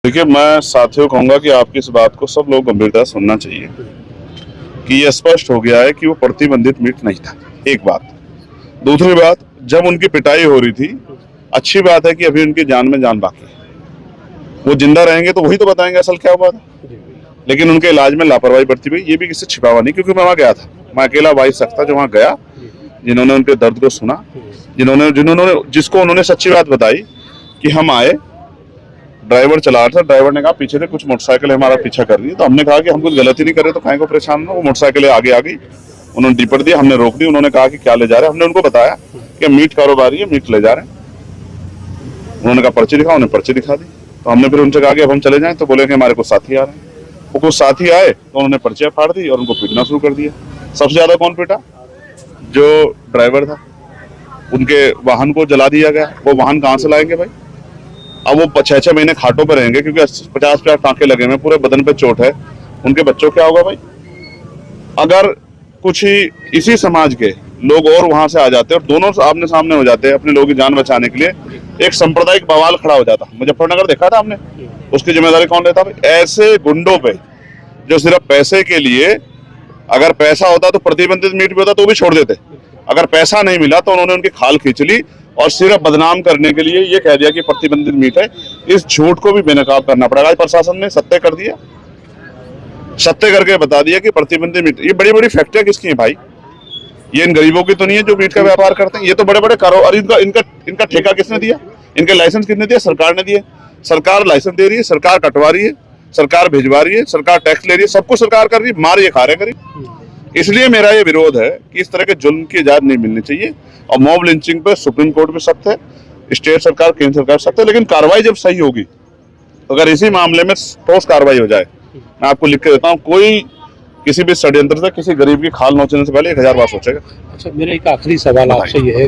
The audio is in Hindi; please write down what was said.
देखिए, मैं साथियों कहूंगा कि आपकी इस बात को सब लोग गंभीरता से सुनना चाहिए कि यह स्पष्ट हो गया है कि वो प्रतिबंधित मीट नहीं था। एक बात। दूसरी बात, जब उनकी पिटाई हो रही थी, अच्छी बात है कि अभी उनकी जान में जान बाकी है। वो जिंदा रहेंगे तो वही तो बताएंगे असल क्या हुआ था। लेकिन उनके इलाज में लापरवाही बरती हुई, ये भी किसी छिपावा नहीं, क्योंकि मैं वहां गया था। मैं अकेला वाइस सकता जो वहां गया, जिन्होंने उनके दर्द को सुना, जिसको उन्होंने सच्ची बात बताई कि हम आए, ड्राइवर चला रहा था, ड्राइवर ने कहा पीछे से कुछ मोटरसाइकिल हमारा पीछा कर रही है। तो हमने कहा कि हम कुछ गलती नहीं कर रहे तो काहे को परेशान हो। वो मोटरसाइकिल आगे आ गई, उन्होंने डिपट दिया, हमने रोक दी। उन्होंने कहा कि क्या ले जा रहे हैं। हमने उनको बताया कि मीट कारोबारी है, मीट ले जा रहे हैं। उन्होंने कहा पर्ची दिखाओ, उन्होंने पर्ची दिखा दी। तो हमने फिर उनसे कहा कि अब हम चले जाएं, तो बोले कि हमारे कुछ साथी आ रहे हैं। वो कुछ साथी आए तो उन्होंने पर्चियां फाड़ दी और उनको पीटना शुरू कर दिया। सबसे ज्यादा कौन पीटा? जो ड्राइवर था। उनके वाहन को जला दिया गया। वो वाहन कहाँ से लाएंगे भाई? अब वो 6-6 महीने खाटों पर रहेंगे, क्योंकि 50-50 टांके लगे हुए, पूरे बदन पे चोट है। उनके बच्चों क्या होगा भाई? अगर कुछ ही इसी समाज के लोग और वहां से आ जाते और दोनों आमने सामने हो जाते अपने लोगों की जान बचाने के लिए, एक सांप्रदायिक बवाल खड़ा हो जाता। मुजफ्फरनगर देखा था हमने, उसकी जिम्मेदारी कौन लेता भाई? ऐसे गुंडों पे जो सिर्फ पैसे के लिए, अगर पैसा होता तो प्रतिबंधित मीट भी होता तो भी छोड़ देते। अगर पैसा नहीं मिला तो उन्होंने उनकी खाल खींच ली और सिर्फ बदनाम करने के लिए ये कह दिया कि प्रतिबंधित मीट है। इस झूठ को भी बेनकाब करना पड़ेगा। आज प्रशासन ने सत्य कर दिया, सत्य करके बता दिया कि प्रतिबंधित मीट। ये बड़ी बड़ी फैक्ट्रियां किसकी हैं भाई? ये इन गरीबों की तो नहीं है जो मीट का व्यापार करते हैं। ये तो बड़े बड़े कारोबार। इनका ठेका किसने दिया? इनके लाइसेंस किसने दिया? सरकार ने दिए। सरकार लाइसेंस दे रही है, सरकार कटवा रही है, सरकार भिजवा रही है, सरकार टैक्स ले रही है, सब कुछ सरकार कर रही है। मार ये खा रहे गरीब। इसलिए मेरा ये विरोध है कि इस तरह के जुल्म की इजाजत नहीं मिलनी चाहिए। और मॉब लिंचिंग पे सुप्रीम कोर्ट भी सख्त है, स्टेट सरकार, केंद्र सरकार सख्त है। लेकिन कार्रवाई जब सही होगी, अगर इसी मामले में ठोस कार्रवाई हो जाए, मैं आपको लिख के देता हूँ, कोई किसी भी षड्यंत्र से किसी गरीब की खाल नोचने से पहले 1000 बार सोचेगा। अच्छा, मेरा एक आखिरी सवाल आपसे ये है